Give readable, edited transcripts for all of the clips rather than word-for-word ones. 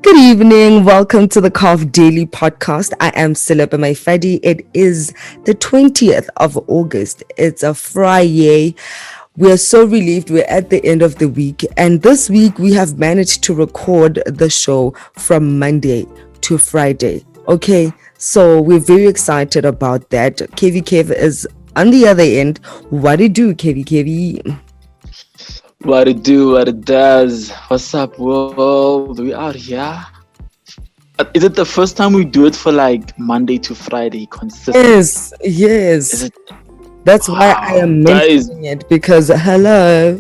Good evening. Welcome to the Carve Daily Podcast. I am Selepe Maifadi. It is the 20th of August. It's a Friday. We are so relieved we're at the end of the week. And this week we have managed to record the show from Monday to Friday. Okay, so we're very excited about that. KV is on the other end. What do you do, KV? What it do, what it does. What's up, world? We out here. Is it the first time we do it for like Monday to Friday consistently? Yes. Is it? That's why I am Guys, mentioning it because hello.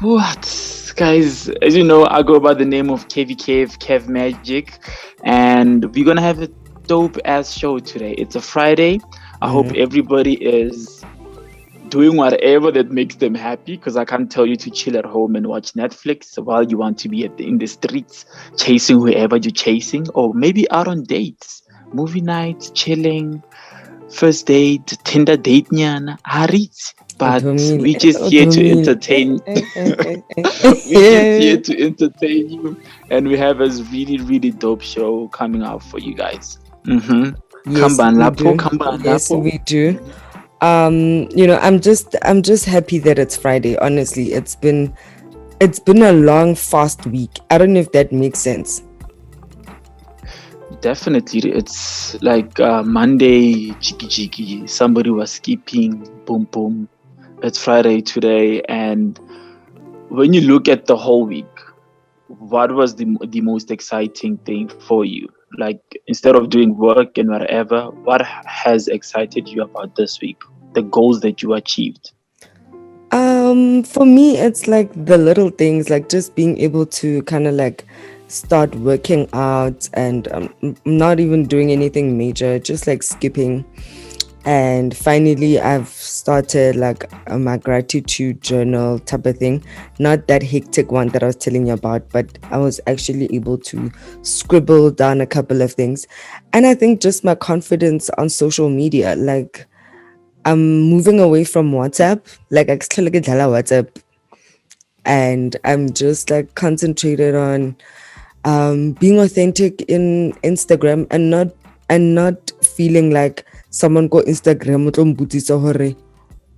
what? Guys, as you know, I go by the name of Kev Magic, and we're gonna have a dope ass show today. It's a Friday. I hope everybody is doing whatever that makes them happy, because I can't tell you to chill at home and watch Netflix while you want to be in the streets chasing whoever you're chasing, or maybe out on dates, movie nights, chilling, first date, Tinder date nyana, harit. But we just here to entertain. We just here to entertain you, and we have a really really dope show coming out for you guys. Yes, we do. I'm just happy that it's Friday. Honestly, it's been a long fast week. I don't know if that makes sense. Definitely, it's like Monday, jiggy. Somebody was skipping, boom boom. It's Friday today, and when you look at the whole week, what was the most exciting thing for you? Like, instead of doing work and whatever, what has excited you about this week? The goals that you achieved? For me, it's like the little things, like just being able to kind of like start working out and not even doing anything major, just like skipping. And finally, I've started like my gratitude journal type of thing. Not that hectic one that I was telling you about, but I was actually able to scribble down a couple of things. And I think just my confidence on social media, like I'm moving away from WhatsApp. Like I actually get WhatsApp, and I'm just like concentrated on being authentic in Instagram and not feeling like someone go Instagram o tlo mbotsisa hore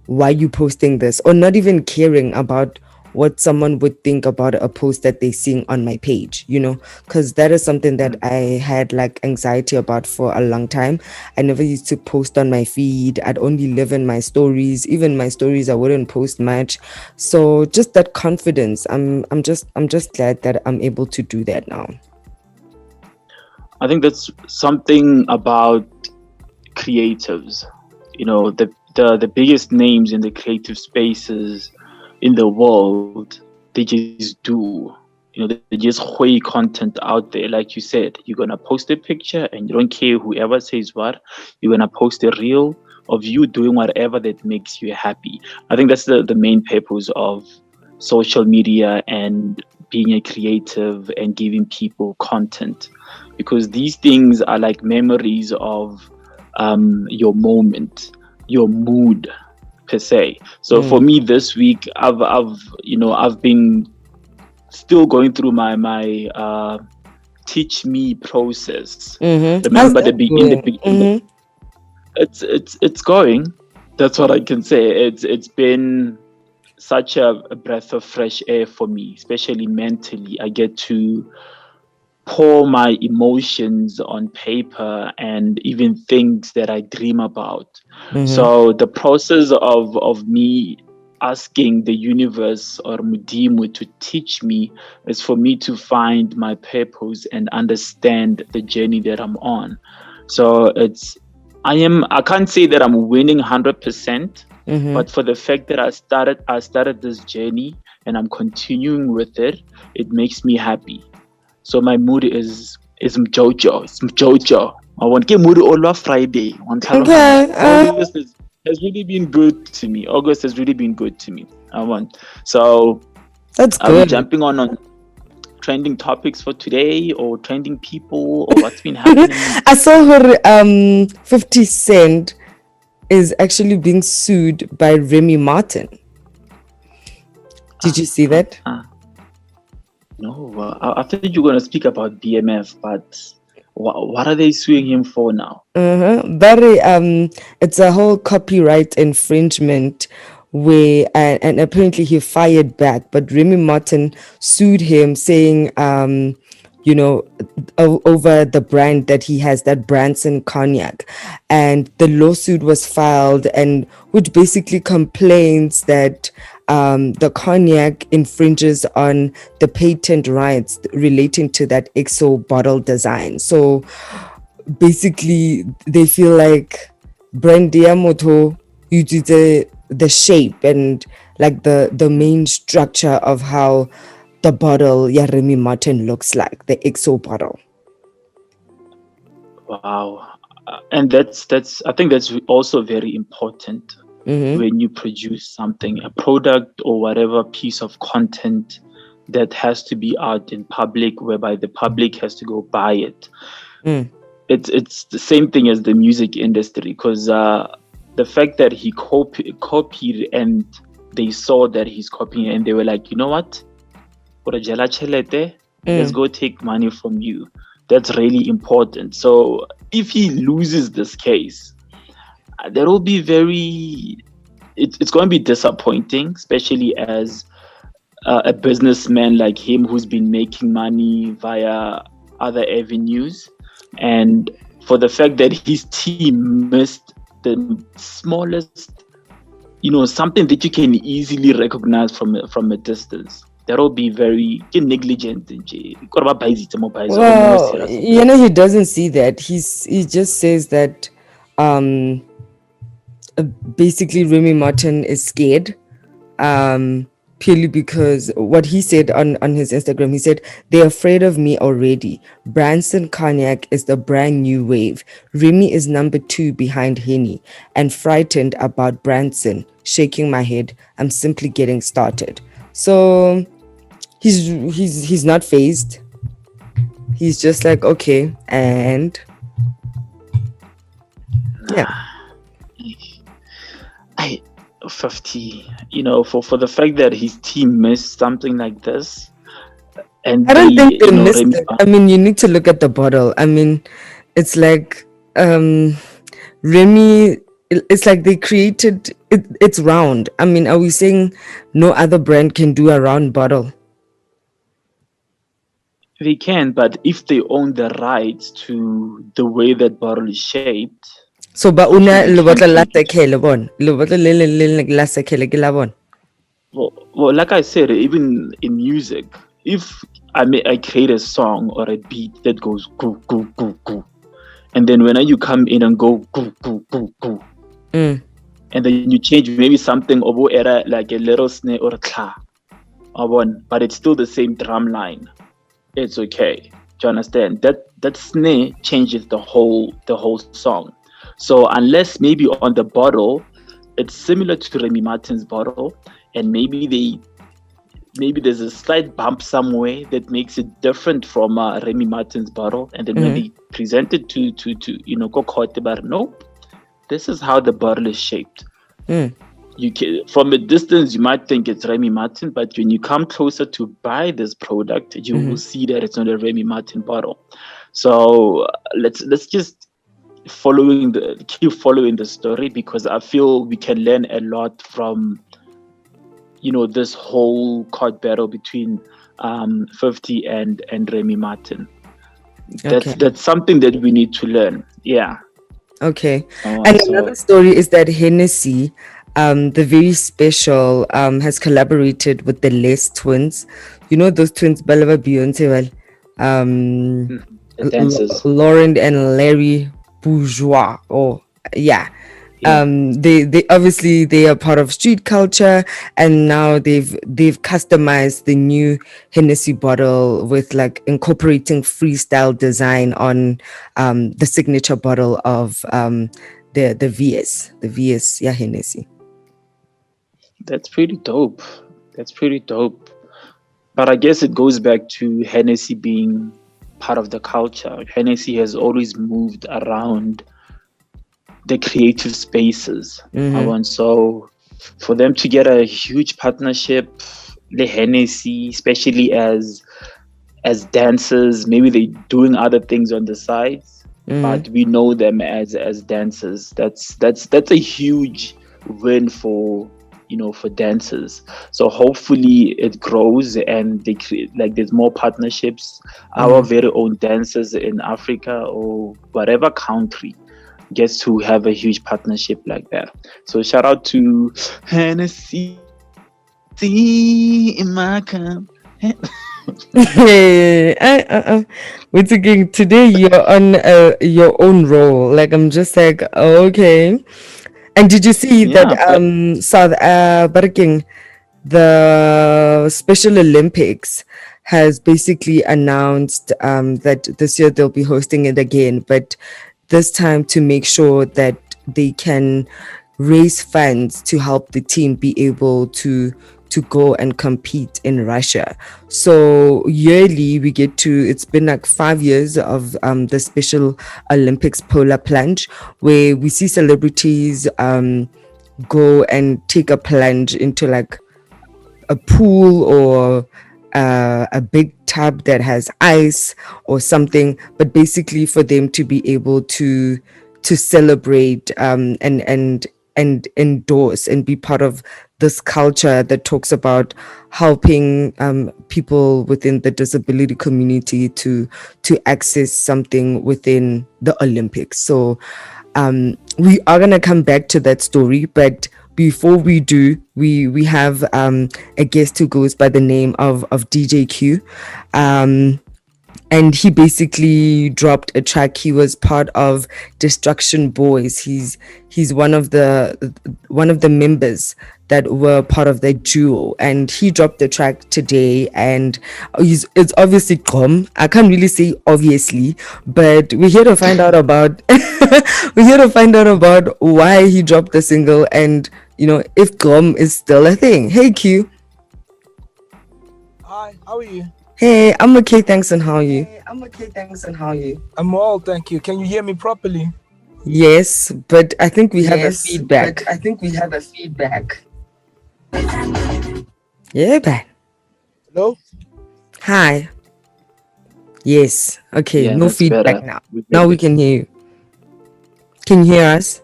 why you posting this, or not even caring about what someone would think about a post that they're seeing on my page, because that is something that I had like anxiety about for a long time. I never used to post on my feed. I'd only live in my stories. Even my stories I wouldn't post much. So just that confidence, I'm just glad that I'm able to do that now. I think that's something about creatives. The biggest names in the creative spaces in the world, they just do. They just way content out there. Like you said, you're gonna post a picture and you don't care whoever says what. You're gonna post a reel of you doing whatever that makes you happy. I think that's the main purpose of social media and being a creative and giving people content, because these things are like memories of your moment, your mood per se. So for me this week, I've been still going through my teach me process. Remember the beginning. It's going. That's what I can say. It's been such a breath of fresh air for me, especially mentally. I get to pour my emotions on paper and even things that I dream about. So the process of me asking the universe or Mudimu to teach me is for me to find my purpose and understand the journey that I'm on. So I can't say that I'm winning 100%, but for the fact that I started this journey and I'm continuing with it, it makes me happy. So my mood is mjojo. It's mjojo. I want to get mood all Friday. Okay. August has really been good to me. So That's are we good. jumping on trending topics for today, or trending people, or what's been happening? I saw her 50 Cent is actually being sued by Remy Martin. Did you see that? No, I thought you were going to speak about BMF, but what are they suing him for now? Very it's a whole copyright infringement where and apparently he fired back, but Remy Martin sued him saying you know over the brand that he has, that Branson cognac, and the lawsuit was filed, and which basically complains that the cognac infringes on the patent rights relating to that XO bottle design. So basically they feel like brand Diamoto uses the shape and like the main structure of how the bottle ya Remy Martin looks like, the XO bottle. Wow. And that's I think that's also very important when you produce something, a product or whatever piece of content that has to be out in public, whereby the public has to go buy it. It's the same thing as the music industry, because the fact that he copied and they saw that he's copying and they were like, you know what? Let's go take money from you. That's really important. So if he loses this case, that will be it's going to be disappointing, especially as a businessman like him who's been making money via other avenues. And for the fact that his team missed the smallest, something that you can easily recognize from a distance. That'll be very negligent. Well, he doesn't see that. He just says that basically Remy Martin is scared purely because what he said on his Instagram, he said, they're afraid of me already. Branson Cognac is the brand new wave. Remy is number 2 behind Henny, and frightened about Branson. Shaking my head. I'm simply getting started. So he's not phased. He's just like, okay, and yeah. 50, for the fact that his team missed something like this, and I don't think they missed it. I mean, you need to look at the bottle. I mean, it's like Remy. It's like they created it. It's round. I mean, are we saying no other brand can do a round bottle? They can, but if they own the rights to the way that bottle is shaped. So ba una le bottle la sekele bon. Le bottle le la sekele ke la bon. Well, like I said, even in music, if I create a song or a beat that goes goo goo goo goo, and then when you come in and go goo goo goo goo, and then you change maybe something over era like a little snare or a kla, but it's still the same drum line. It's okay. Do you understand? That snare changes the whole song. So unless maybe on the bottle, it's similar to Remy Martin's bottle, and maybe there's a slight bump somewhere that makes it different from Remy Martin's bottle, and then when they present it to Kokote, nope, this is how the bottle is shaped. You can, from a distance, you might think it's Remy Martin, but when you come closer to buy this product, you will see that it's not a Remy Martin bottle. So let's just keep following the story, because I feel we can learn a lot from this whole court battle between 50 and Remy Martin. That's something that we need to learn. Yeah. Okay. And another story is that Hennessy, the very special, has collaborated with the Les twins. You know those twins, Balava Beyonce, Lauren and Larry Bourgeois. They obviously they are part of street culture, and now they've customized the new Hennessy bottle with like incorporating freestyle design on the signature bottle of the VS Hennessy. That's pretty dope. But I guess it goes back to Hennessy being part of the culture. Hennessy has always moved around the creative spaces. So for them to get a huge partnership, the Hennessy, especially as dancers. Maybe they're doing other things on the sides, Mm. but we know them as dancers. That's a huge win for for dancers. So hopefully it grows and they create, like, there's more partnerships. Our Mm. very own dancers in Africa or whatever country gets to have a huge partnership like that. So shout out to Hennessy in my cup. Hey, we're thinking today you're on your own role. Like I'm just like, okay. And did you see that Yeah, but South Barking, the Special Olympics has basically announced that this year they'll be hosting it again, but this time to make sure that they can raise funds to help the team be able to go and compete in Russia. So yearly we get to, it's been like 5 years of the Special Olympics polar plunge, where we see celebrities go and take a plunge into like a pool or a big tub that has ice or something, but basically for them to be able to celebrate and endorse and be part of this culture that talks about helping people within the disability community to access something within the Olympics. So we are gonna come back to that story, but before we do, we have a guest who goes by the name of DJ Q. And he basically dropped a track. He was part of Destruction Boyz. He's one of the members that were part of that duo, and he dropped the track today. And it's obviously Gqom. I can't really say obviously, but we're here to find out about we're here to find out about why he dropped the single, and if Gqom is still a thing. Hey Q. Hi, how are you? Hey, I'm okay, thanks, and how are you? I'm well, thank you. Can you hear me properly? Yes, but I think we have a feedback. Yeah, but Hello? hi. Yes. Okay, yeah, no that's feedback better. now. We Now get we it. can hear you. Can you hear us?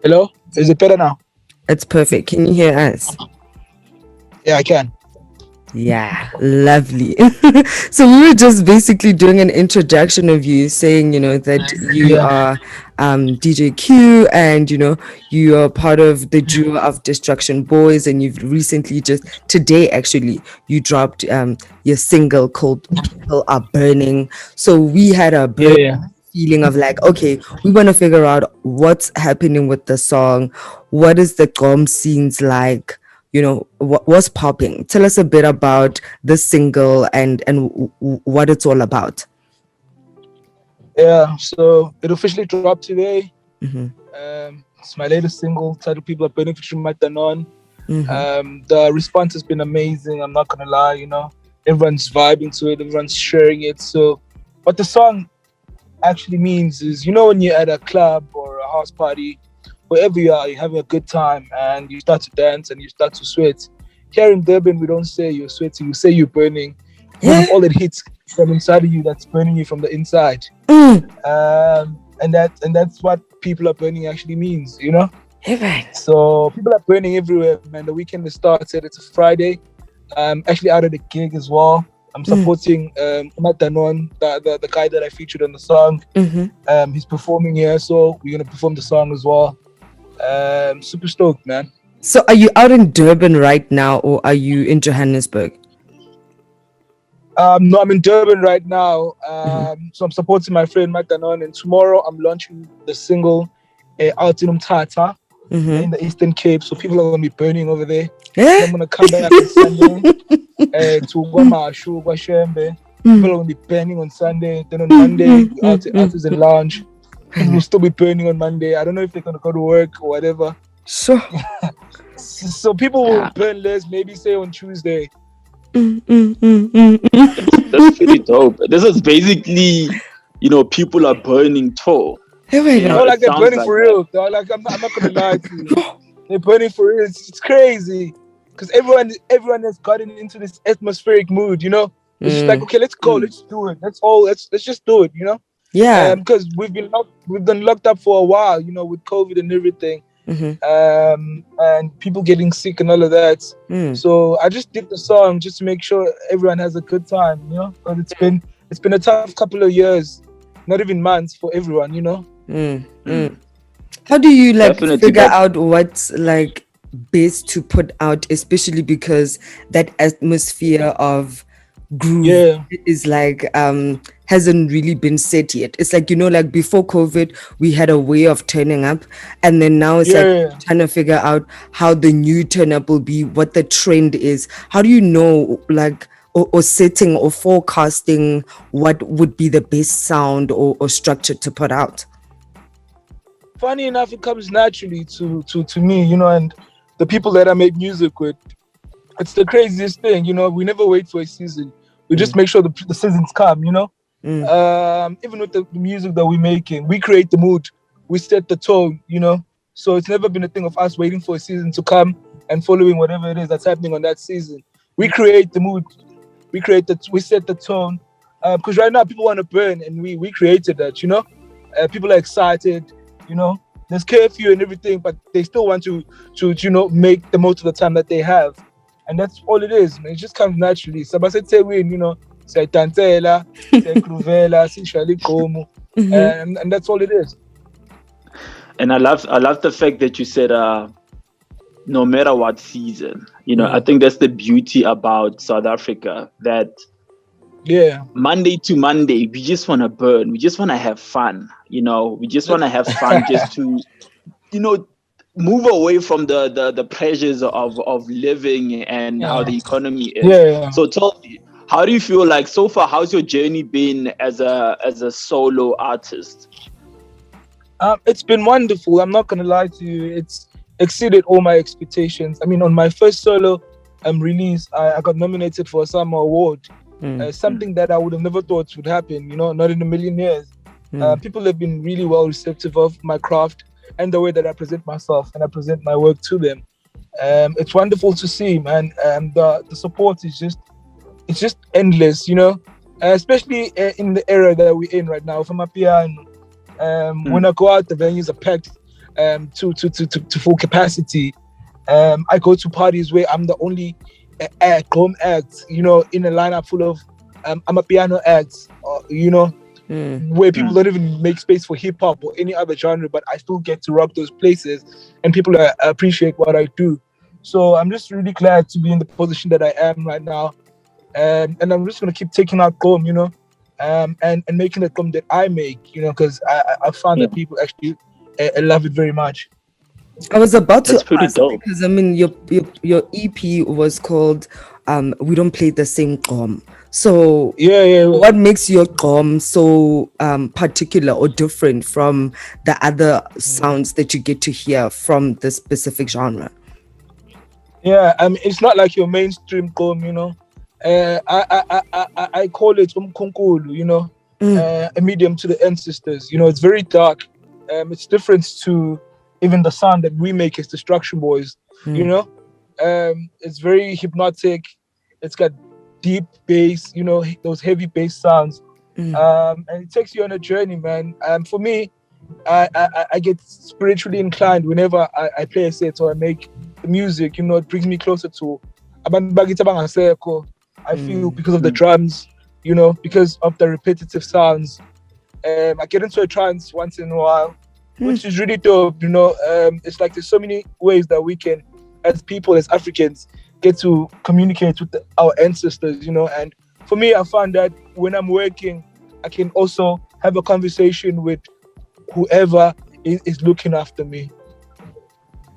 Hello? Is it better now? It's perfect. Can you hear us? Yeah, I can. Yeah, lovely. So we were just basically doing an introduction of you, saying, that you Yeah. are DJ Q, and you are part of the duo of Destruction Boyz, and you've recently, just today actually, you dropped your single called People Are Burning. So we had a Yeah, burning yeah. feeling of like, okay, we want to figure out what's happening with the song. What is the Gqom scenes like? What's popping? Tell us a bit about this single and what it's all about. Yeah, so it officially dropped today. Hmm. It's my latest single titled People Are Burning featuring Madanon. Hmm. The response has been amazing, I'm not gonna lie, Everyone's vibing to it, everyone's sharing it. So what the song actually means is, when you're at a club or a house party, wherever you are, you're having a good time and you start to dance and you start to sweat. Here in Durban, we don't say you're sweating, we say you're burning because Yeah. of all that heat from inside of you that's burning you from the inside. Mm. And that's what people are burning actually means, Yeah, right. So people are burning everywhere, man. The weekend has started. It's a Friday. I'm actually out of the gig as well. I'm supporting Madanon, the guy that I featured on the song. Mm-hmm. He's performing here, so we're gonna perform the song as well. Super stoked, man. So are you out in Durban right now, or are you in Johannesburg? No, I'm in Durban right now. Mm-hmm. So I'm supporting my friend Madanon, and tomorrow I'm launching the single out in Mpura Mm-hmm. in the Eastern Cape. So people are gonna be burning over there. Yeah. I'm gonna come back on Sunday to Guamashu, Guashembe. People are gonna be burning on Sunday. Then on Monday, artists in lounge. People will still be burning on Monday. I don't know if they're gonna go to work or whatever. Sure. So people will burn less. Maybe say on Tuesday. That's pretty dope. This is basically, people are burning tour. Yeah, right. No, like It they're sounds burning like for that. real. Like I'm not gonna lie to you. They're burning for real. It's crazy. because everyone has gotten into this atmospheric mood, you know. It's just like, okay, let's go, let's do it. Let's just do it, you know. Yeah. Because we've been locked up for a while, you know, with COVID and everything, and people getting sick and all of that. So I just did the song just to make sure everyone has a good time, you know. But it's been a tough couple of years, not even months for everyone, you know. How do you like Definitely, figure but- out what's like best to put out, especially because that atmosphere of groove is like hasn't really been set yet. It's like, you know, like before COVID we had a way of turning up, and then now it's like trying to figure out how the new turn up will be, what the trend is. How do you know, like, or setting or forecasting what would be the best sound or structure to put out? Funny enough, it comes naturally to me, you know, and the people that I make music with. It's the craziest thing, you know. We never wait for a season. We just make sure the seasons come, you know. Even with the music that we're making, we create the mood, we set the tone, you know. So it's never been a thing of us waiting for a season to come and following whatever it is that's happening on that season. We create the mood, we set the tone. Because right now people want to burn, and we created that, you know. People are excited, you know. There's curfew and everything, but they still want to you know, make the most of the time that they have. And that's all it is, man. It just comes naturally. So I said, you know, say Tantela, say Cruvela, say Gqom, and that's all it is. And I love the fact that you said no matter what season, you know. I think that's the beauty about South Africa, that Monday to Monday we just want to burn, we just want to have fun, you know. We just want to have fun just to, you know, move away from the pressures of living and how the economy is. So tell me, how do you feel like so far? How's your journey been as a solo artist? It's been wonderful. I'm not gonna lie to you. It's exceeded all my expectations. I mean, on my first solo release, I got nominated for a Osama award. Something that I would have never thought would happen, you know, not in a million years. People have been really well receptive of my craft and the way that I present myself and I present my work to them. It's wonderful to see, man. The support is just endless, you know, especially in the era that we're in right now. From my piano, when I go out, the venues are packed to full capacity. I go to parties where I'm the only Gqom act, you know, in a lineup full of I'm a piano act, you know. Where people don't even make space for hip hop or any other genre, but I still get to rock those places, and people appreciate what I do. So I'm just really glad to be in the position that I am right now, and I'm just gonna keep taking out Gqom, you know, and making the Gqom that I make, you know, because I found that people actually love it very much. I was about That's to pretty ask dope. because I mean your EP was called We Don't Play the Same Gqom. So what makes your Gqom so particular or different from the other sounds that you get to hear from this specific genre? Yeah, I mean, it's not like your mainstream Gqom, you know. I call it umkhunkulu, you know, a medium to the ancestors. You know, it's very dark. It's different to even the sound that we make as Destruction Boyz. You know, it's very hypnotic. It's got deep bass, you know, those heavy bass sounds, and it takes you on a journey, man. For me, I get spiritually inclined whenever I play a set or I make music. You know, it brings me closer to abantu bakithi abangasekho. I feel because of the drums, you know, because of the repetitive sounds. I get into a trance once in a while, which is really dope, you know. It's like there's so many ways that we can, as people, as Africans, get to communicate with our ancestors, you know. And for me, I found that when I'm working, I can also have a conversation with whoever is looking after me.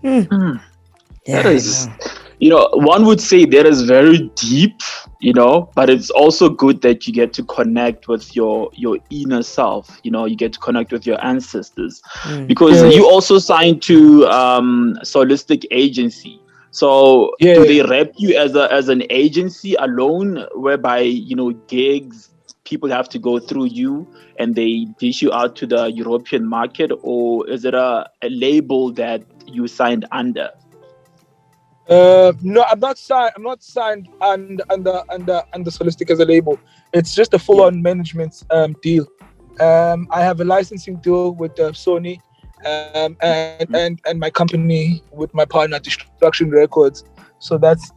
That is, you know, one would say that is very deep, you know, but it's also good that you get to connect with your inner self, you know. You get to connect with your ancestors, because you also signed to Solistic Agency. So do they rep you as an agency alone, whereby, you know, gigs, people have to go through you and they dish you out to the European market, or is it a label that you signed under? No, I'm not signed. I'm not signed under Solistic as a label. It's just a Yeah. full-on management deal. I have a licensing deal with Sony, and my company with my partner Destruction Records. So that's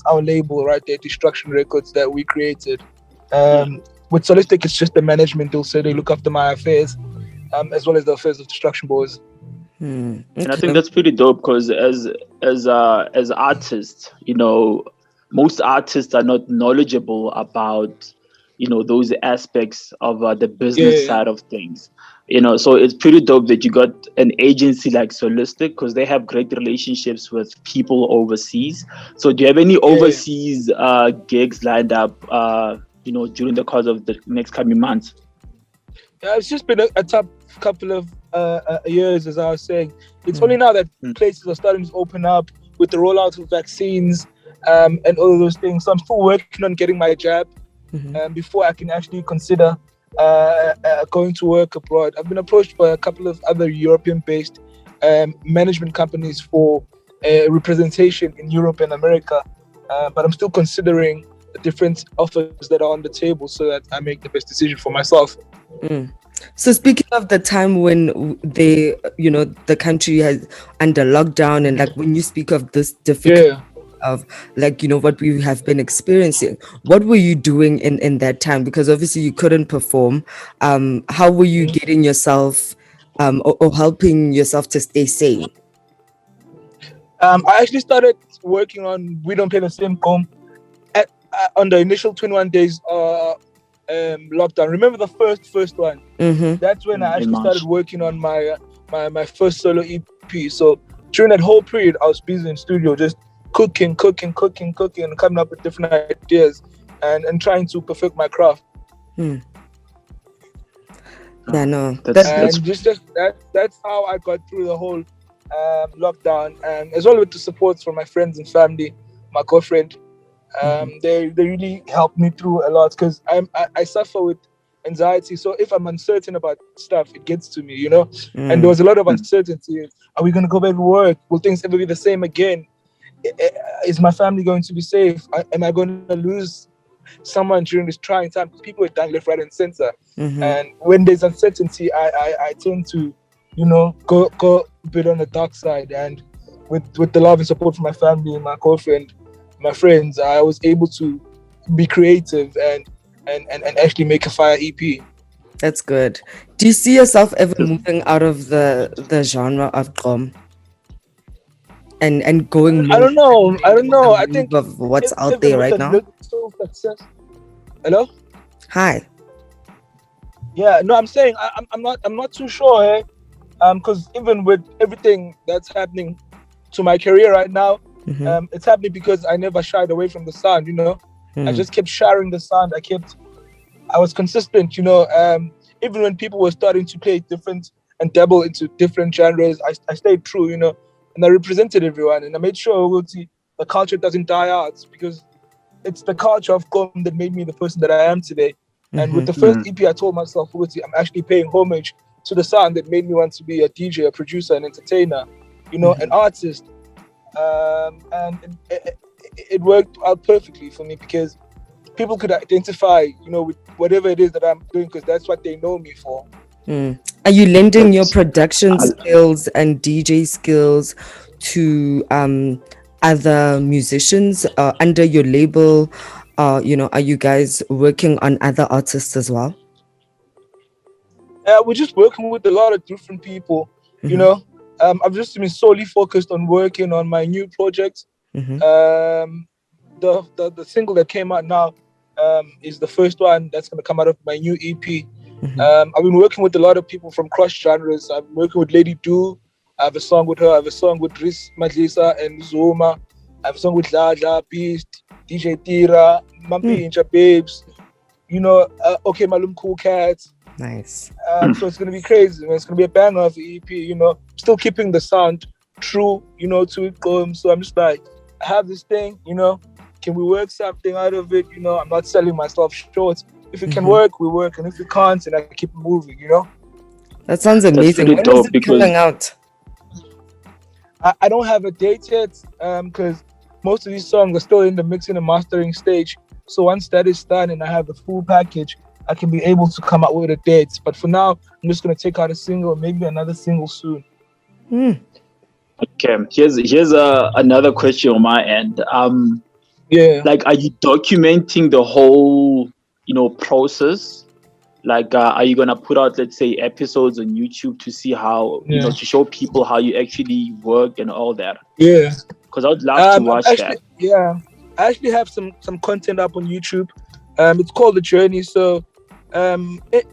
our label right there, Destruction Records, that we created. With Solistic, it's just the management deal, so they look after my affairs, as well as the affairs of Destruction Boyz. And I think Okay. that's pretty dope because as artists, most artists are not knowledgeable about those aspects of the business Yeah, side of things. So it's pretty dope that you got an agency like Solistic because they have great relationships with people overseas. So do you have any yeah. overseas gigs lined up? During the course of the next coming months. Yeah, it's just been a tough couple of years, as I was saying. It's only now that places are starting to open up with the rollout of vaccines and all of those things. So I'm still working on getting my jab before I can actually consider going to work abroad. I've been approached by a couple of other European-based management companies for representation in Europe and America, but I'm still considering the different offers that are on the table so that I make the best decision for myself. So speaking of the time when the country has under lockdown, and like when you speak of this difficult Yeah. of what we have been experiencing, what were you doing in that time? Because obviously you couldn't perform. How were you getting yourself or helping yourself to stay sane? I actually started working on We Don't Play the Same Gqom on the initial 21 days lockdown. Remember the first one? That's when I actually started working on my first solo EP. So during that whole period, I was busy in studio, just cooking, and coming up with different ideas and trying to perfect my craft. Yeah, no, That's how I got through the whole lockdown, and as well with the support from my friends and family, my girlfriend. They really helped me through a lot because I suffer with anxiety. So if I'm uncertain about stuff, it gets to me, And there was a lot of uncertainty. Are we going to go back to work? Will things ever be the same again? Is my family going to be safe? Am I going to lose someone during this trying time? Because people are dying left, right, and center. And when there's uncertainty, I tend to, go a bit on the dark side. And with the love and support from my family and my girlfriend, my friends, I was able to be creative and actually make a fire EP. That's good. Do you see yourself ever moving out of the genre of Gqom and going more? I don't know. I think of what's out even there with right the now. little success. Hello? Hi. Yeah, no, I'm saying I'm not too sure, because even with everything that's happening to my career right now, it's happening because I never shied away from the sound, I just kept sharing the sound. I was consistent, even when people were starting to play different and dabble into different genres, I stayed true, and I represented everyone, and I made sure the culture doesn't die out, because it's the culture of Gqom that made me the person that I am today. And with the first EP, I told myself, I'm actually paying homage to the sound that made me want to be a DJ, a producer, an entertainer, an artist. And it worked out perfectly for me because people could identify, with whatever it is that I'm doing, because that's what they know me for. Are you lending your production skills and DJ skills to other musicians under your label? Are you guys working on other artists as well? We're just working with a lot of different people, I've just been solely focused on working on my new project. The single that came out now is the first one that's going to come out of my new EP. I've been working with a lot of people from cross genres. I'm working with Lady Do. I have a song with her. I have a song with Riz Madlisa and Zuma. I have a song with Jaja, Beast, DJ Tira, Mampi Incha Babes, Okay Malum Cool Cats. Nice. So it's going to be crazy. It's going to be a banger of the EP, still keeping the sound true, to it. So I'm just like, I have this thing, can we work something out of it? I'm not selling myself short. If it can work, we work. And if it can't, then I keep moving, That sounds amazing. When is it coming out? I don't have a date yet, because most of these songs are still in the mixing and mastering stage. So once that is done and I have the full package, I can be able to come out with a date. But for now, I'm just gonna take out a single, maybe another single soon. Okay, here's another question on my end. Yeah. Like, are you documenting the whole, process? Like, are you gonna put out, let's say, episodes on YouTube to see how, Yeah. to show people how you actually work and all that? Yeah. Because I would love to watch actually, that. Yeah. I actually have some content up on YouTube. It's called The Journey. So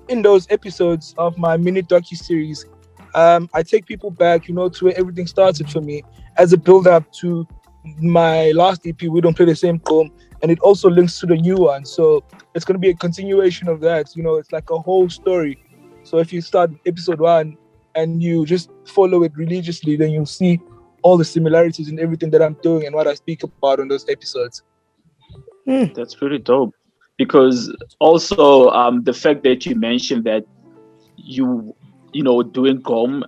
in those episodes of my mini docu-series, I take people back, to where everything started for me as a build-up to my last EP, We Don't Play the Same Gqom, and it also links to the new one. So it's going to be a continuation of that. It's like a whole story. So if you start episode 1 and you just follow it religiously, then you'll see all the similarities in everything that I'm doing and what I speak about on those episodes. That's pretty dope. Because also the fact that you mentioned that doing Gqom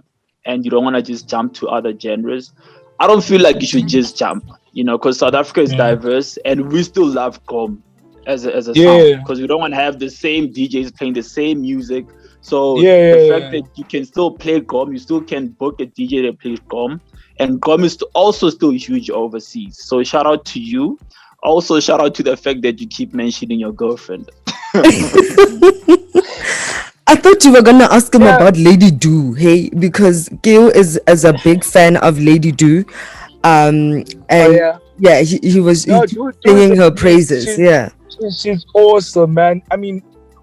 and you don't want to just jump to other genres. I don't feel like you should just jump, because South Africa is diverse and we still love Gqom as a sound, because we don't want to have the same DJs playing the same music. So the fact that you can still play Gqom, you still can book a DJ that plays Gqom, and Gqom is also still huge overseas. So shout out to you. Also, shout out to the fact that you keep mentioning your girlfriend. I thought you were gonna ask him about Lady Do, hey, because Keo is a big fan of Lady Do, and he was singing her praises. She's awesome, man. I mean,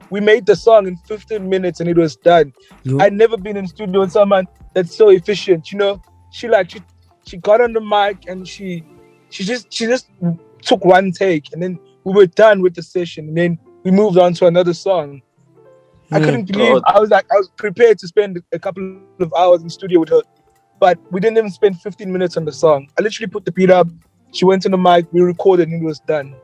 we made the song in 15 minutes and it was done. I'd never been in studio with someone that's so efficient. She got on the mic and she just took one take and then we were done with the session and then we moved on to another song. I couldn't believe I was prepared to spend a couple of hours in studio with her, but we didn't even spend 15 minutes on the song. I literally put the beat up, she went on the mic, we recorded and it was done.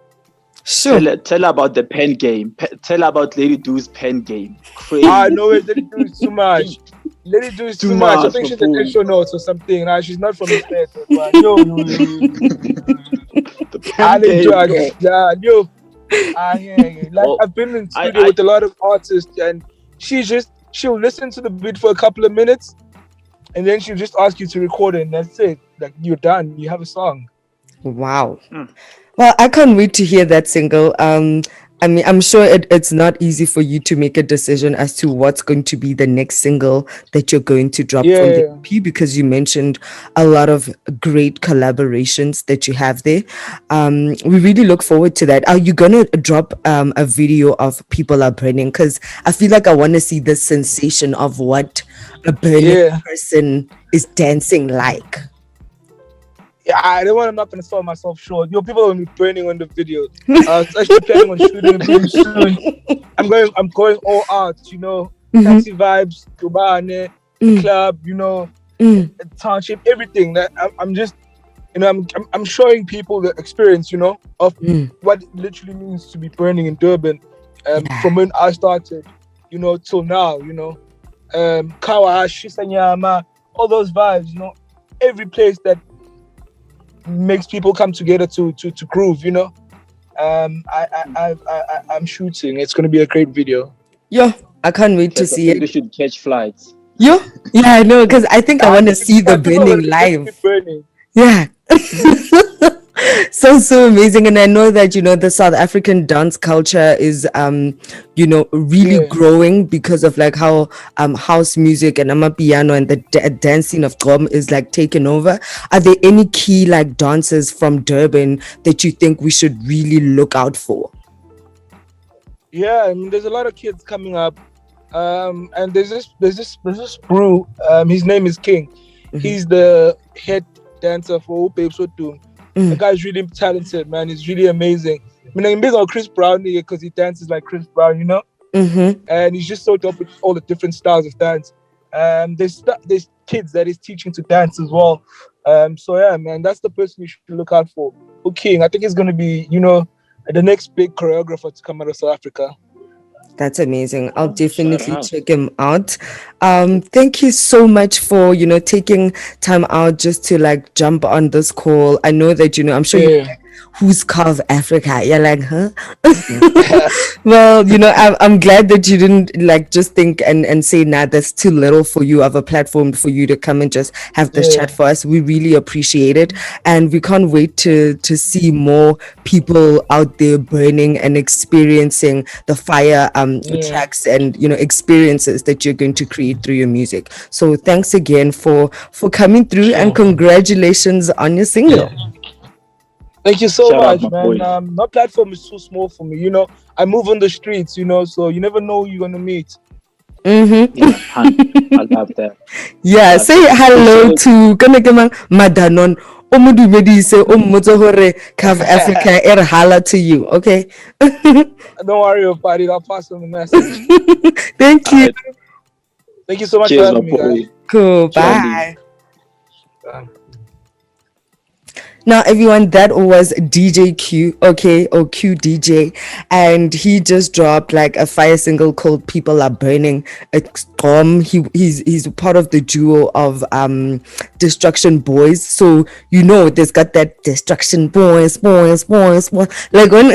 Sure. Tell her about the pen game. Tell her about Lady Do's pen game. Crazy. No, Lady Do is too much. Lady Do is too much. I think she's an extra notes or something. She's not from the States. The pen game. I've been in studio with a lot of artists and she'll listen to the beat for a couple of minutes and then she'll just ask you to record it and that's it. Like, you're done. You have a song. Wow. Well, I can't wait to hear that single. I mean, I'm sure it's not easy for you to make a decision as to what's going to be the next single that you're going to drop from the EP, because you mentioned a lot of great collaborations that you have there. We really look forward to that. Are you going to drop a video of People Are Burning? Because I feel like I want to see the sensation of what a burning person is dancing like. I'm not going to sell myself short. People are going to be burning on the video. I was actually planning on shooting it very soon. I'm going all out, taxi vibes, Dubai, club, township, everything. That I'm just, I'm showing people the experience, of what it literally means to be burning in Durban, from when I started, till now, Kawa, Shisanyama, all those vibes, every place that makes people come together to groove, I'm shooting. It's going to be a great video. Yeah, I can't wait to see it. You should catch flights. Yeah, I know, because I think I want to see the burning live. Yeah. So amazing. And I know that the South African dance culture is really growing because of like how house music and amapiano and the dancing of Gqom is like taken over. Are there any key like dancers from Durban that you think we should really look out for? Yeah, I mean, there's a lot of kids coming up, and there's this brew. His name is King. He's the head dancer for Babes Doom. The guy's really talented, man. He's really amazing. I mean, I'm based on Chris Brown here because he dances like Chris Brown, and he's just so dope with all the different styles of dance. There's kids that he's teaching to dance as well. So yeah, man, that's the person you should look out for. King, I think he's gonna be, the next big choreographer to come out of South Africa. That's amazing. I'll Oh, shout definitely out. check him out. Thank you so much for, taking time out just to like jump on this call. I know that, I'm sure you're Yeah. like, who's Carve Africa? You're like, huh? Well, I'm glad that you didn't like just think and say, nah, that's too little for you of a platform for you to come and just have this chat Yeah. for us. We really appreciate it. And we can't wait to see more people out there burning and experiencing the fire Yeah. tracks and experiences that you're going to create through your music. So thanks again for coming through and Sure. congratulations on your single. Yeah. Thank you so Shout out, much, my man. boy. My platform is too small for me. I move on the streets, so you never know who you're gonna meet. Mm-hmm. Yeah, I love that. Yeah, Love say that. hello So to Madanon. O mo dumedise, o mmotse hore Carve Africa e re hala to you, okay? Don't worry about it. I'll pass on the message. Thank you. uh, Thank you so much for cheers, my having me, guys. boy. Cool. Sure. Andy. Bye. Now, everyone, that was DJ Q, okay, or Q DJ, and he just dropped like a fire single called "People Are Burning." It's Gqom. He's part of the duo of Destruction Boyz, so there's got that Destruction Boys, boys, boys, boys. Like when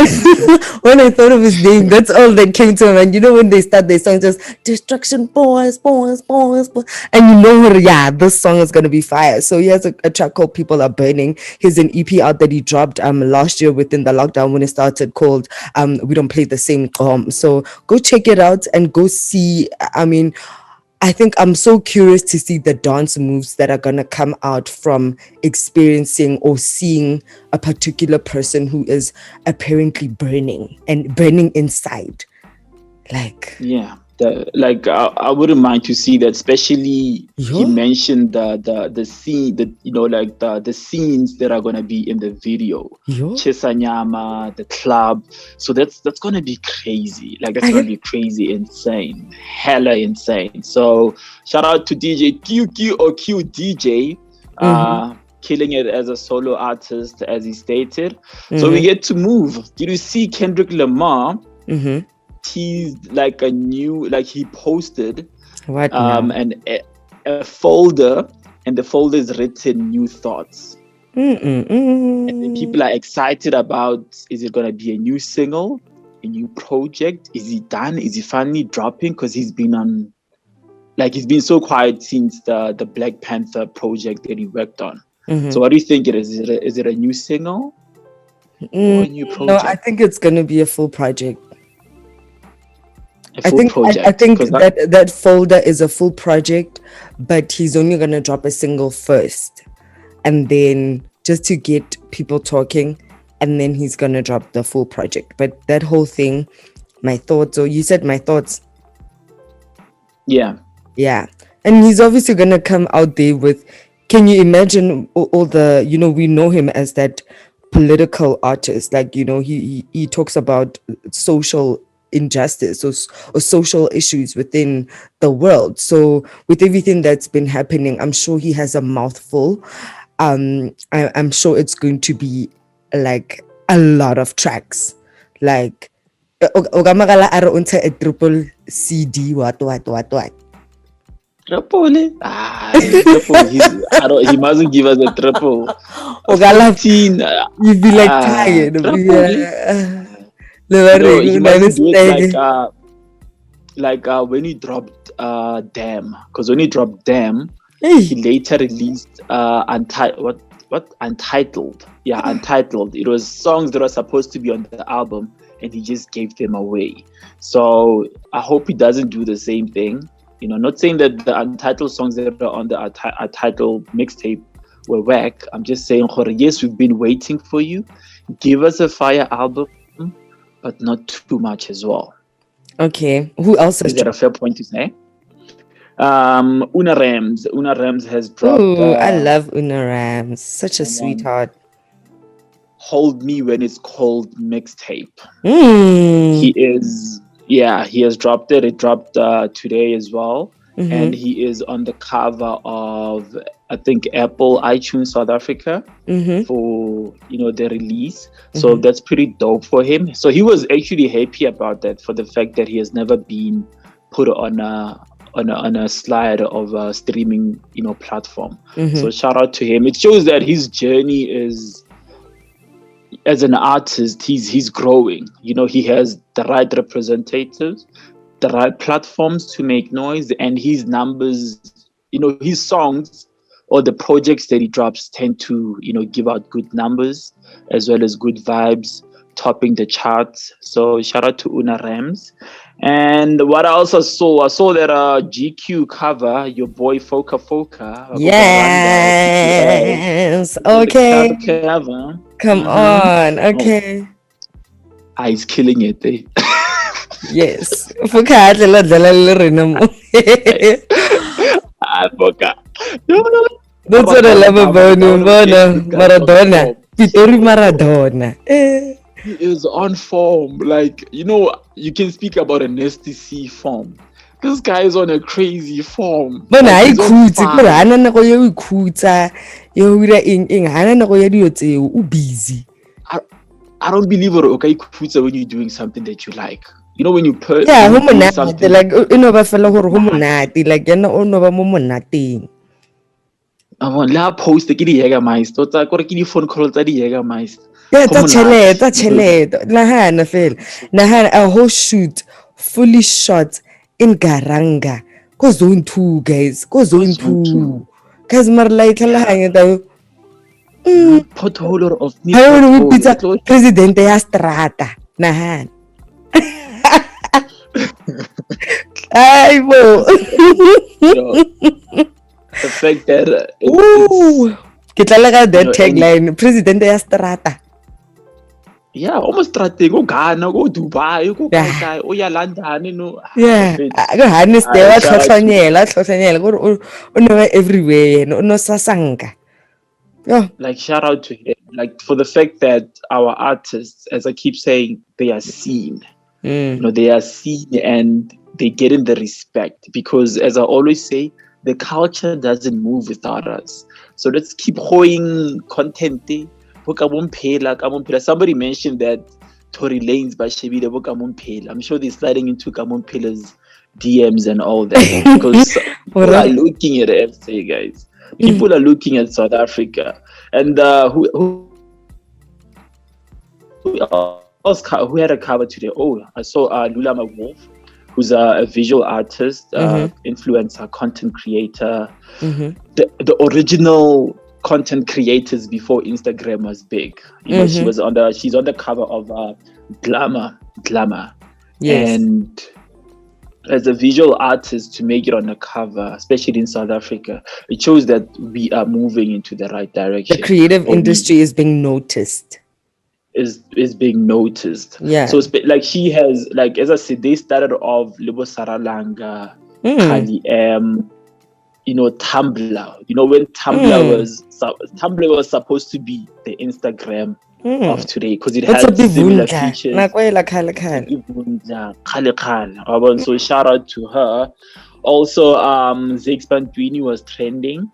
when I thought of his name, that's all that came to mind. And when they start their song, just Destruction Boys, boys, boys, boys, and yeah, this song is gonna be fire. So he has a track called "People Are Burning." He's an EP out that he dropped last year within the lockdown when it started, called "We Don't Play the Same Gqom." So go check it out and go see. I think I'm so curious to see the dance moves that are gonna come out from experiencing or seeing a particular person who is apparently burning and burning inside. Like, Yeah, I wouldn't mind to see that. Especially he yo, mentioned the scene that like the scenes that are gonna be in the video, yo. Chisanyama, the club. So that's gonna be crazy. Like that's gonna be crazy, insane, hella insane. So shout out to DJ QQ or QDJ. Killing it as a solo artist, as he stated. So we get to move. Did you see Kendrick Lamar? Teased like he posted What now? and a folder, and the folder is written new thoughts, and then people are excited about, is it going to be a new single, a new project, is he done, is he finally dropping, because he's been so quiet since the Black Panther project that he worked on. So what do you think it is? Is it a new single or a new project? No, I think it's gonna be a full project. I think that folder is a full project, but he's only gonna drop a single first, and then just to get people talking, and then he's gonna drop the full project. But that whole thing, my thoughts, or you said my thoughts, yeah, and he's obviously gonna come out there with. Can you imagine all the we know him as that political artist, like he talks about social injustice or social issues within the world. So with everything that's been happening, I'm sure he has a mouthful. I'm sure it's going to be like a lot of tracks, like ogamagala are unta a triple CD what triple. He mustn't give us a triple. Ogala 15. you'd be like tired. Triple. No, He mustn't do it like when he dropped Damn, because when he dropped Damn, he later released Untitled. Untitled. Yeah, Untitled. It was songs that were supposed to be on the album, and he just gave them away. So I hope he doesn't do the same thing. Not saying that the Untitled songs that are on the Untitled mixtape were whack. I'm just saying, yes, we've been waiting for you. Give us a fire album, but not too much as well. Okay, who else is that a fair point to say? Una Rams has dropped. Oh, I love Una Rams, such a sweetheart. Hold Me When It's Cold mixtape. He has dropped it. It dropped today as well, and he is on the cover of I think Apple iTunes South Africa for the release. So that's pretty dope for him. So he was actually happy about that, for the fact that he has never been put on a slide of a streaming platform. So shout out to him. It shows that his journey is, as an artist, he's growing. He has the right representatives, the right platforms to make noise, and his numbers, his songs or the projects that he drops tend to give out good numbers as well as good vibes, topping the charts. So shout out to Una Rams. And what I also saw that GQ cover, your boy Foca Yes. Okay. cover. Come on. Okay. He's killing it, eh? Yes. Focalistic Foca. No. That's what I love about him. Maradona. Pitori Maradona. He is on form. Like, you can speak about a nasty C form. This guy is on a crazy form. Bona Like, I he's on khutse fire. gore hana nako ya o ikhutsa yo ira eng hana nako ya dio tseo o busy. I don't believe it. Okay, when you're doing something that you like. When you Yeah, when ho you do monate something. like ba fela gore ho monate like yana o no ba mo monateng. I want la post ke di Jägermeister. O tsa gore ke di phone call tsa di Jägermeister. Yeah, Ho that's monate. chelete. Nahana fela. Nahana a whole shoot fully shot in Garanga. Go zone 2 guys. Go zone 2. Guys mar like la hanya ta. Pothole of Hayo re pothole. pizza It was- president ya strata. Nahana. Ay bo. The fact that Ooh. Ke tla le ga that No, tagline president ya strata. yeah, almost strategic. Go Ghana, go Dubai, go Yeah. Kai, o ya London, Yeah, go harness there wa tlhotlhanyela gore o no everywhere no sasanka. Yeah. Like shout out to him, like for the fact that our artists, as I keep saying, they are seen. They are seen and they get in the respect, because as I always say, the culture doesn't move without us. So let's keep hoing content. Somebody mentioned that Tory Lanez by Shebile Bokamumpela. I'm sure they're sliding into Kamumpela's DMs and all that, because people are looking at FA, guys. People are looking at South Africa. And who had a cover today? Oh, I saw Lulama Wolf, who's a visual artist, influencer, content creator. The original content creators before Instagram was big. She's on the cover of Glamour. Yes. And as a visual artist, to make it on the cover, especially in South Africa, it shows that we are moving into the right direction. The creative industry is being noticed. Is being noticed. Yeah. So like she has, like as I said, they started off Libo Saralanga, Kali Tumblr. When Tumblr was supposed to be the Instagram of today, because it had similar features. So shout out to her. Also, Zakes Bantwini was trending.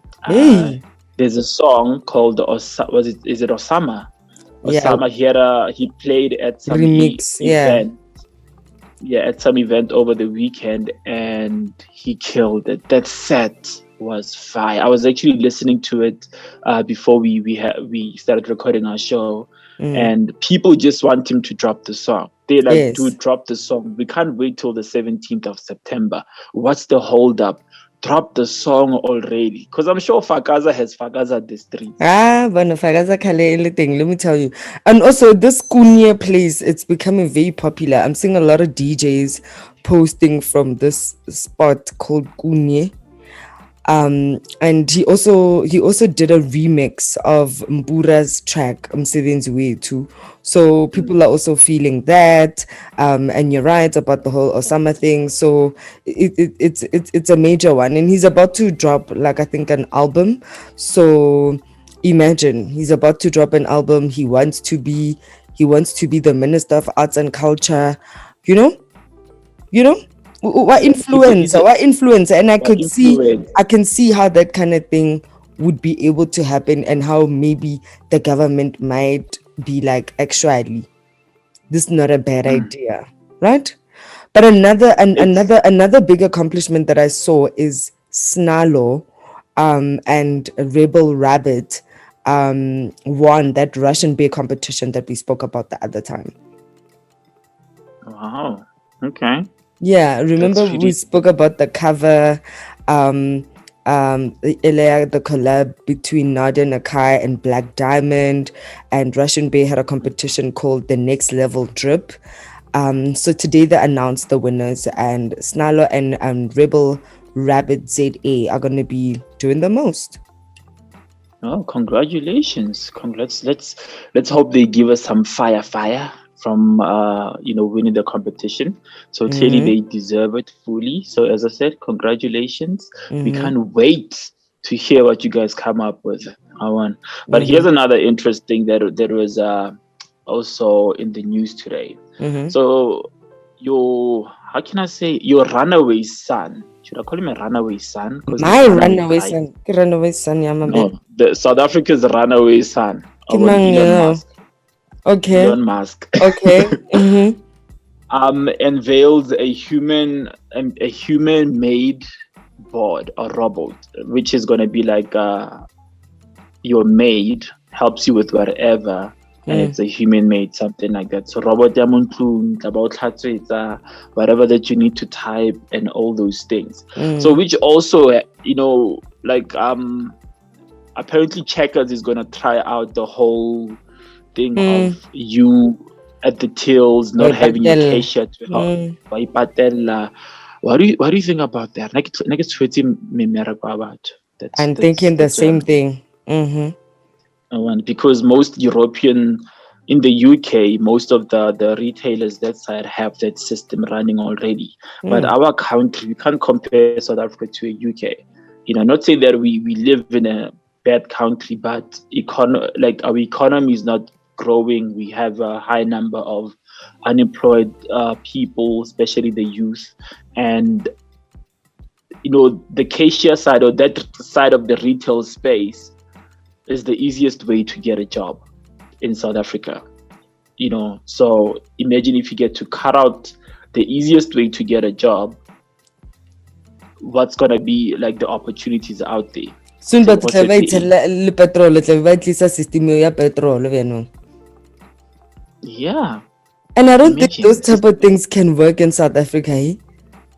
There's a song called is it Osama? Osama he played at some remix, event. Yeah, at some event over the weekend, and he killed it. That set was fire. I was actually listening to it before we started recording our show, and people just want him to drop the song. They like, dude, drop the song. We can't wait till the 17th of September. What's the hold up? Drop the song already, because I'm sure Fakaza has Fakaza the streets. Fakaza Kale anything, let me tell you. And also this Kunye place, it's becoming very popular. I'm seeing a lot of DJs posting from this spot called Kunye. And he also did a remix of Mpura's track Msebenzi Wethu. So people are also feeling that, and you're right about the whole Osama thing. So it's a major one, and he's about to drop, like, I think, an album. So imagine, he's about to drop an album. He wants to be the Minister of Arts and Culture, what influencer, and I can see how that kind of thing would be able to happen, and how maybe the government might be like, actually, this is not a bad idea, right? But another big accomplishment that I saw is Snalo and Rebel Rabbit won that Russian beer competition that we spoke about the other time. Wow. Okay. Yeah, remember we spoke about the cover, the collab between Nadia Nakai and Black Diamond, and Russian Bay had a competition called the Next Level Drip. So today they announced the winners, and Snalo and Rebel Rabbit ZA are going to be doing the most. Oh, congratulations! Congrats. Let's hope they give us some fire from winning the competition. So clearly they deserve it fully. So as I said, congratulations. We can't wait to hear what you guys come up with. But here's another interesting that was also in the news today. So your runaway son. Should I call him a runaway son? My runaway son. Runaway son, yeah, no, the South Africa's runaway son. Elon Musk. Okay. Elon Musk. Okay. Unveiled a human-made board or robot, which is gonna be like your maid, helps you with whatever, and it's a human-made, something like that. So robot about whatever that you need to type and all those things. So which also apparently Checkers is gonna try out the whole thing of you at the tills not having your cashier to help. What do you think about that? I'm thinking the same thing. Because most European, in the UK, most of the retailers that side have that system running already. But our country, we can't compare South Africa to a UK. Not saying that we live in a bad country, but our economy is not growing. We have a high number of unemployed people, especially the youth, and the cashier side, or that side of the retail space, is the easiest way to get a job in South Africa. So imagine if you get to cut out the easiest way to get a job, what's gonna be like the opportunities out there. Soon, but petrol, system petrol. Yeah. And I don't think those type of things can work in South Africa.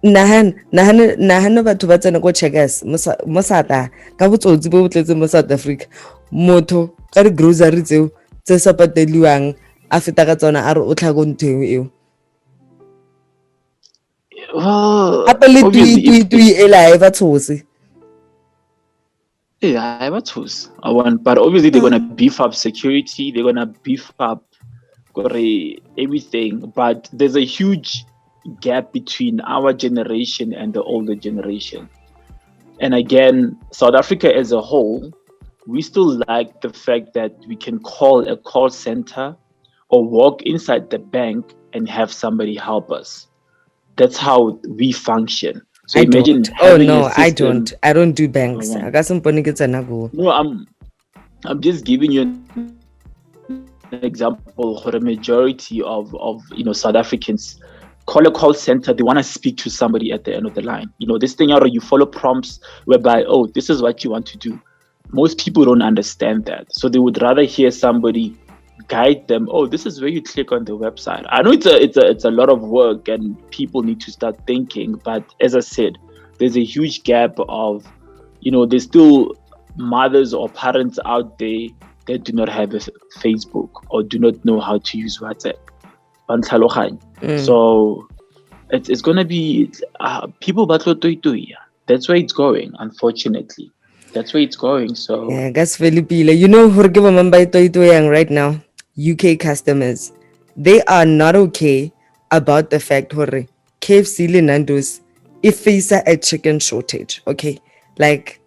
Nahan batho ba tsena go Checkers mosata ka botsotsi bo botletse mo South Africa, motho ka di grocery tseo tse sa pateliwang a feta ka tsona a re o tlhago ntho eo. Apele tu ela e batsosi. Yeah, I but obviously they're gonna beef up security, they're gonna beef up everything, but there's a huge gap between our generation and the older generation. And again, South Africa as a whole, we still like the fact that we can call a call center or walk inside the bank and have somebody help us. That's how we function. So imagine I don't do banks. No, I'm just giving you an example. For the majority of South Africans call a call center, they want to speak to somebody at the end of the line. This thing you follow prompts whereby, this is what you want to do. Most people don't understand that, so they would rather hear somebody guide them. This is where you click on the website. I know it's a lot of work and people need to start thinking, but as I said, there's a huge gap of there's still mothers or parents out there that do not have a Facebook or do not know how to use WhatsApp. So it's gonna be people batlo toy. That's where it's going, unfortunately. That's where it's going. So yeah, that's Felipe. Right now, UK customers, they are not okay about the fact that KFC Nandos if face a chicken shortage. Okay, like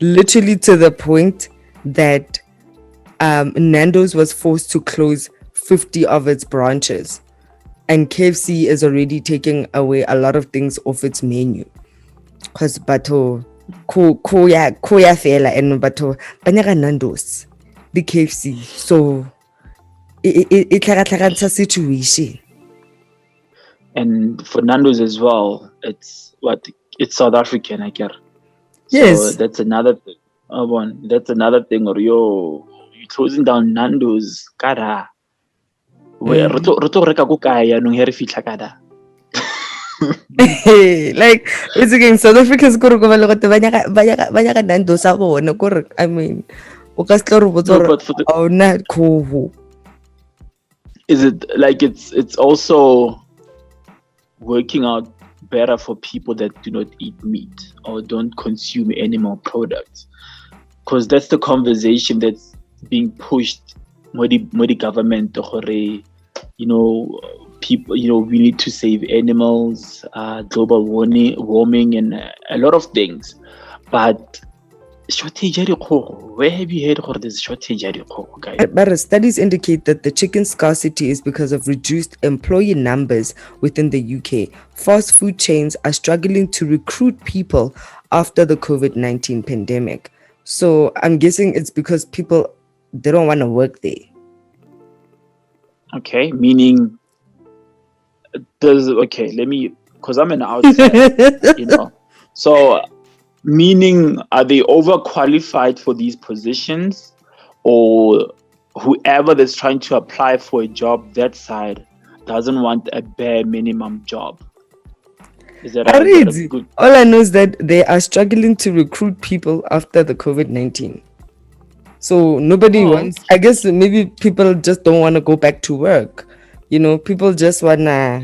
literally to the point that Nandos was forced to close 50 of its branches, and KFC is already taking away a lot of things off its menu because bato Koya fela and batho banyaka Nandos, the KFC. So it tlhagatlhagantsha situation. And for Nandos as well, it's South African, I guess. So Yes. that's another thing. That's another thing. Or you closing down Nandos, kada. Re tlo reka ko kae yaanong he re fitlha kada. Like it's again South Africans go go le gote banyaka Nandos a bona kore I mean o ka se tlo re botsa No, gore but for the, a ona kgoho. is it like it's also working out better for people that do not eat meat or don't consume animal products? Because that's the conversation that's being pushed by the government. People, we need to save animals, global warming, and a lot of things. But shortage ya dikgogo, where have you heard about this shortage ya dikgogo, guys? But studies indicate that the chicken scarcity is because of reduced employee numbers within the UK. Fast food chains are struggling to recruit people after the COVID-19 pandemic. So I'm guessing it's because they don't want to work there. Okay, meaning because I'm an outsider, So meaning, are they overqualified for these positions, or whoever that's trying to apply for a job that side doesn't want a bare minimum job? Is that a good? All I know is that they are struggling to recruit people after the COVID-19. So nobody wants, I guess maybe people just don't want to go back to work. People just wanna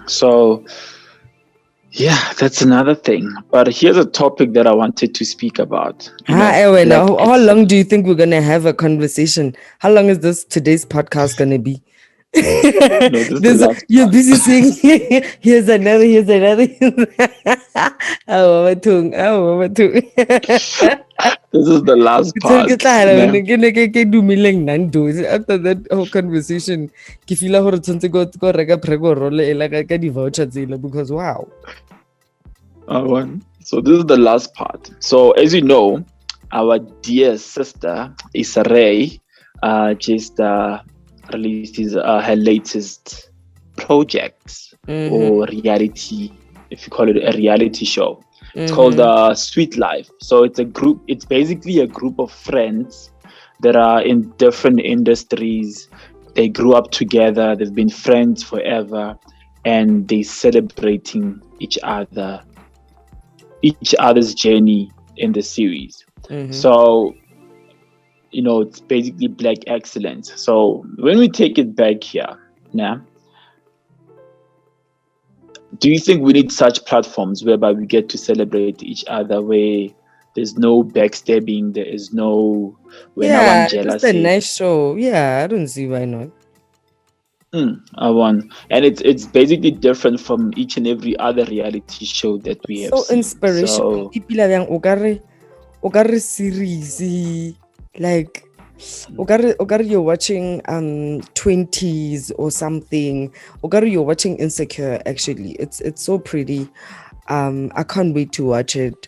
So yeah, that's another thing. But here's a topic that I wanted to speak about. How long do you think we're gonna have a conversation? How long is today's podcast gonna be? You're busy saying here's another. This is the last part. After that whole conversation, ke feel gore tshwantse go reka prego roll ka di-voucher tsela because wow. So this is the last part. So as you know, our dear sister Issa Rae just released her latest project or reality, if you call it a reality show. It's called Sweetlife. So it's basically a group of friends that are in different industries. They grew up together, they've been friends forever, and they celebrating each other's journey in the series. So it's basically black excellence. So when we take it back here now, do you think we need such platforms whereby we get to celebrate each other, where there's no backstabbing, there is no jealousy? It's a nice show. Yeah, I don't see why not. And it's basically different from each and every other reality show that we have so seen. Inspirational. Ogare series like Ogare you're watching 20s or something. Ogare you're watching Insecure. Actually, it's so pretty. I can't wait to watch it.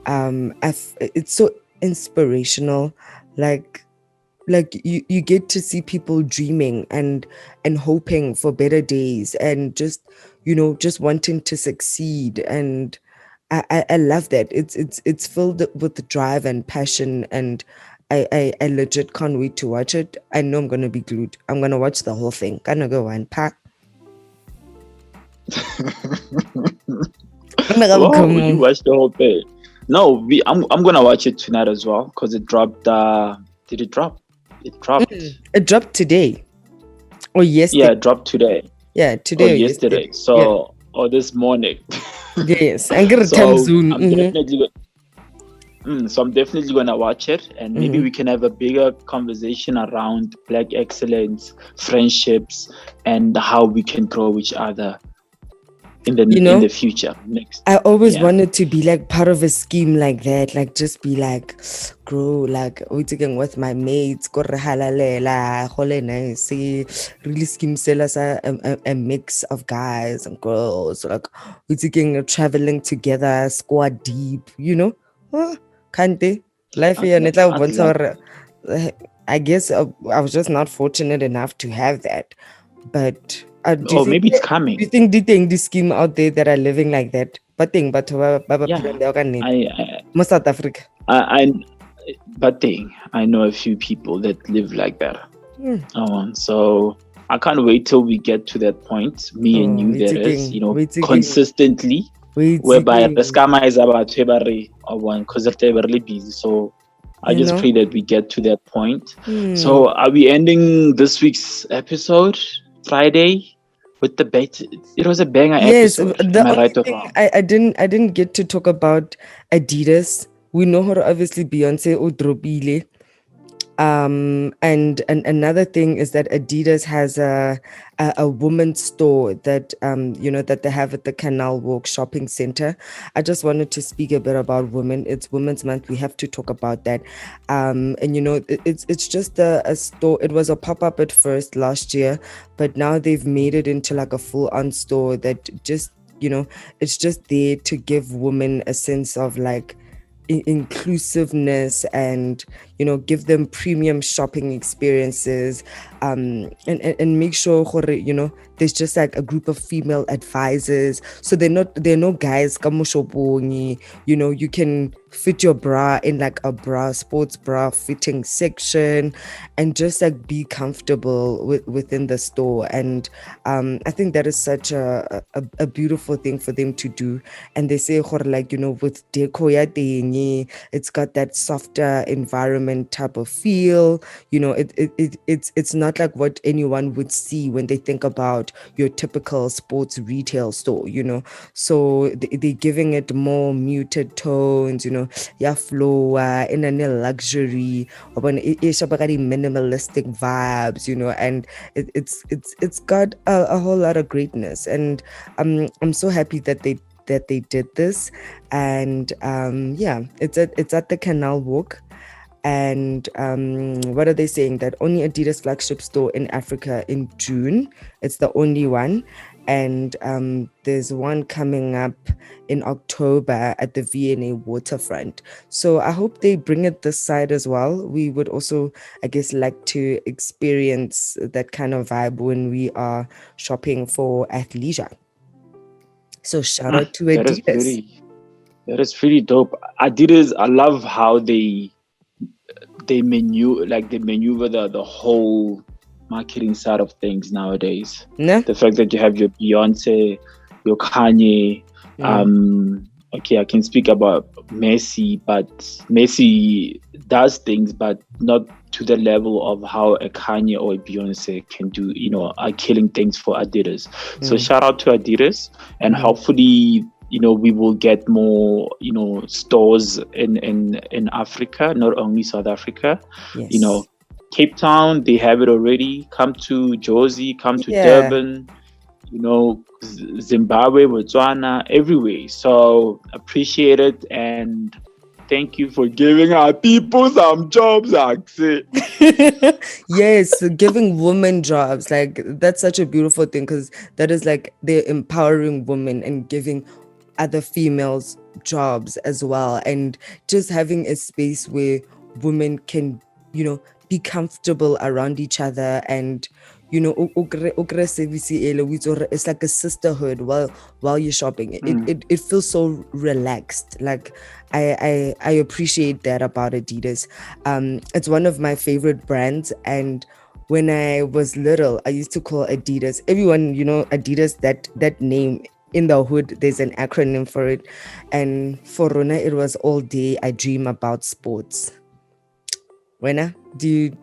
It's so inspirational. Like you get to see people dreaming and hoping for better days and just wanting to succeed, and I love that. It's filled with drive and passion, and I legit can't wait to watch it. I know I'm gonna be glued. I'm gonna watch the whole thing. Gonna go and pack. You watched the whole thing? No, I'm gonna watch it tonight as well because it dropped. Did it drop? It dropped. It dropped today. Or yesterday. Yeah, it dropped today. Yeah, today. Or yesterday. So or this morning. Yes, I'm gonna so soon. I'm definitely gonna watch it, and maybe we can have a bigger conversation around black excellence, friendships, and how we can grow each other You in the know, future next. I always Yeah. wanted to be like part of a scheme like that, like just be like, grow, like we taking with my mates, go re halalela, hole nice, really scheme sell us a mix of guys and girls, like we taking traveling together, squad deep, you know? Can't they? Life here, I'd love. I guess I was just not fortunate enough to have that. But do you Oh, think maybe it's coming. this scheme out there that are living like that? But Yeah. I Most South Africa. I but I know a few people that live like that. Hmm. So I can't wait till we get to that point, me and you, that is, consistently, whereby the scammer is about February or one because they're really busy. So I just pray that we get to that point. So are we ending this week's episode Friday with the bet? It was a banger episode. The Am I only right or thing wrong? I didn't get to talk about Adidas. We know her obviously Beyonce Udrobile. And another thing is that Adidas has a woman's store that that they have at the Canal Walk Shopping Center. I just wanted to speak a bit about women. It's Women's Month. We have to talk about that. And it's just a store. It was a pop-up at first last year, but now they've made it into like a full-on store that just it's just there to give women a sense of like inclusiveness and give them premium shopping experiences, and make sure there's just like a group of female advisors, so they're no guys kamoshobongi. You can fit your bra in like a sports bra fitting section and just like be comfortable within the store. And I think that is such a beautiful thing for them to do. And they say like with deco ya teng, it's got that softer environment type of feel. It's not like what anyone would see when they think about your typical sports retail store. So they're giving it more muted tones, ya flow in a luxury or when it's about minimalistic vibes, and it's got a whole lot of greatness. And I'm so happy that they did this. And it's at the Canal Walk. And what are they saying? That only Adidas flagship store in Africa in June. It's the only one. And there's one coming up in October at the V&A waterfront. So I hope they bring it this side as well. We would also, I guess, like to experience that kind of vibe when we are shopping for athleisure. So shout out to Adidas. That is pretty dope. Adidas, I love how they maneuver the whole marketing side of things nowadays. Yeah. The fact that you have your Beyonce, your Kanye, okay, I can speak about Messi, but Messi does things, but not to the level of how a Kanye or a Beyonce can do, are killing things for Adidas. So shout out to Adidas, and hopefully, we will get more, stores in Africa, not only South Africa. Yes. Cape Town, they have it already. Come to Jozi, come to Durban, Zimbabwe, Botswana, everywhere. So appreciate it, and thank you for giving our people some jobs, Axel. Yes, giving women jobs, like that's such a beautiful thing, because that is like they're empowering women and giving other females jobs as well, and just having a space where women can be comfortable around each other. And it's like a sisterhood while you're shopping. It feels so relaxed. Like I appreciate that about Adidas. It's one of my favorite brands. And when I was little, I used to call Adidas, everyone, Adidas, that name in the hood, there's an acronym for it. And for Rona, it was all day I dream about sports. Wena, did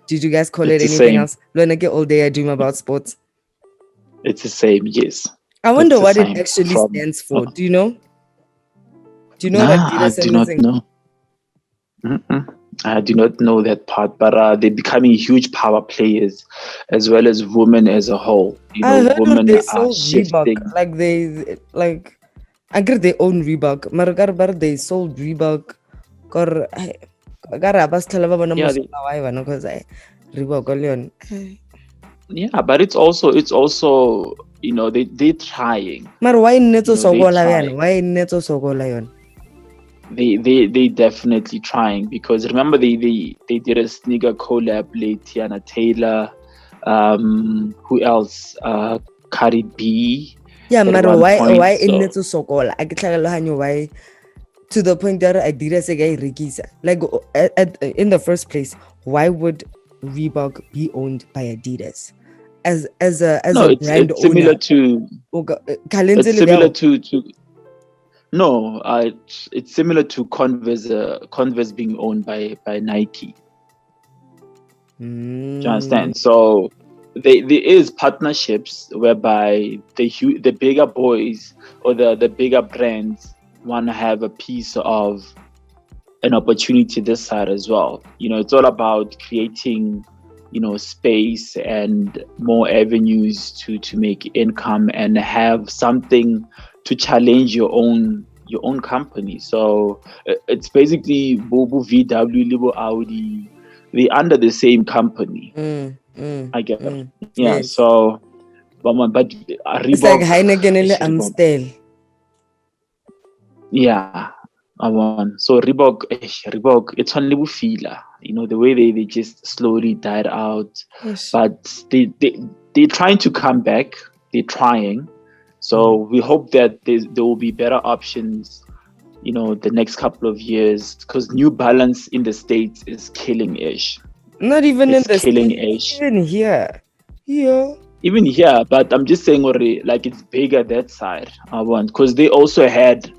you guys call it anything else? Lona, all day I dream about sports. It's the same, yes. I wonder what it actually stands for. Do you know? Do you know what Adidas I do not know. I do not know that part, but they're becoming huge power players, as well as women as a whole. I heard Women they are sold Reebok. shifting. I get their own Reebok. Maragar they sold Reebok. Kor gara bas thalaba bana Yeah, musala wai bana because I Reebok leon. yeah, but it's also they're trying. Mar why neto They sogola yan? trying. Why neto sogola yon? They definitely trying, because remember they did a sneaker collab late, Tiana Taylor, who else? Cardi B. Yeah, at mar one why point, so neto sogola? I get why to the point that adidas guy Rigisa. Like in the first place, why would Reebok be owned by Adidas? As no, a brand it's similar owner. to It's similar to no, it's similar to Converse being owned by Nike. Do you understand? So there is partnerships whereby the bigger boys or the bigger brands want to have a piece of an opportunity this side as well. It's all about creating space and more avenues to make income and have something to challenge your own company. So it's basically Bobo VW, Libo Audi. They're under the same company. I get it. Yeah. Yes. So, but Reebok, It's like Heineken and Amstel. Yeah. So Reebok, it's only Bufila. The way they just slowly died out. Yes. But they're trying to come back. They're trying. So we hope that there will be better options, the next couple of years, because New Balance in the States is killing ish. Not even It's in the killing States, ish. even here. Yeah. Even here, but I'm just saying already, like it's bigger that side. Because they also had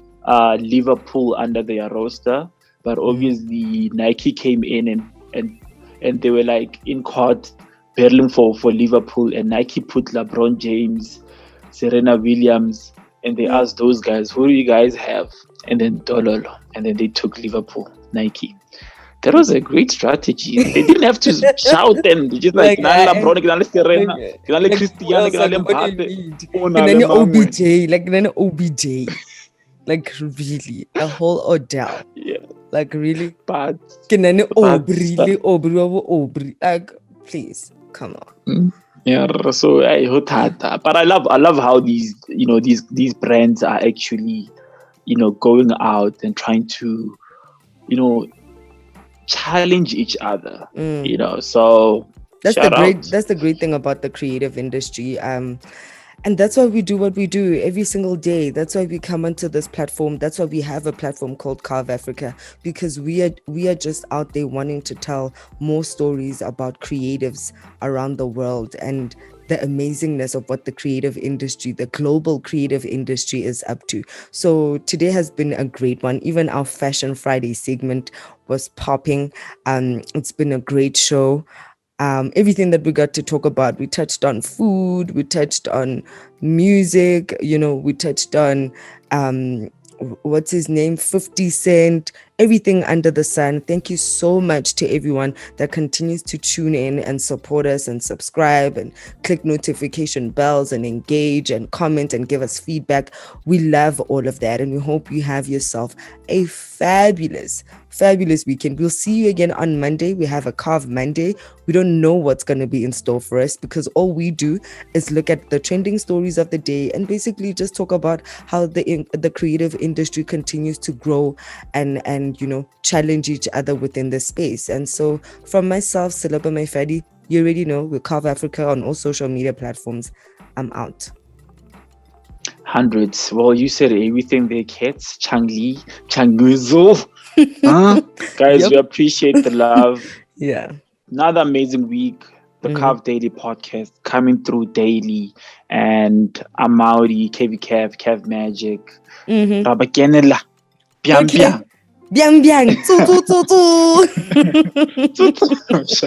Liverpool under their roster, but obviously Nike came in and they were like in court battling for Liverpool, and Nike put LeBron James, Serena Williams, and they asked those guys, who do you guys have? And then Dololo, and then they took Liverpool, Nike. That was a great strategy. They didn't have to shout them. They just like LeBron, Serena, Cristiano, Mbappe, OBJ, like OBJ. Like really, a whole Odell. Yeah. Like really. But Aubrey. Like please, come on. Yeah. So but I love how these brands are actually going out and trying to challenge each other. So that's the great thing about the creative industry. And that's why we do what we do every single day. That's why we come onto this platform. That's why we have a platform called Carve Africa, because we are just out there wanting to tell more stories about creatives around the world and the amazingness of what the creative industry, the global creative industry is up to. So today has been a great one. Even our Fashion Friday segment was popping. It's been a great show. Everything that we got to talk about, we touched on food, we touched on music, we touched on what's his name, 50 Cent, everything under the sun. Thank you so much to everyone that continues to tune in and support us and subscribe and click notification bells and engage and comment and give us feedback. We love all of that, and we hope you have yourself a fabulous weekend. We'll see you again on Monday. We have a Carve Monday. We don't know what's going to be in store for us, because all we do is look at the trending stories of the day and basically just talk about how the creative industry continues to grow and challenge each other within the space. And so from myself, Selepe Maifadi, you already know, we're Carve Africa on all social media platforms. I'm out. Hundreds. Well, you said everything there, kids. Changli, Changuzo. Guys, Yep. We appreciate the love. Yeah. Another amazing week. The Carve Daily Podcast coming through daily. And I'm Maori, KV Kev Magic. Rabakenela. Biam biam. Biang biang. Tsu tsu tsu tsu.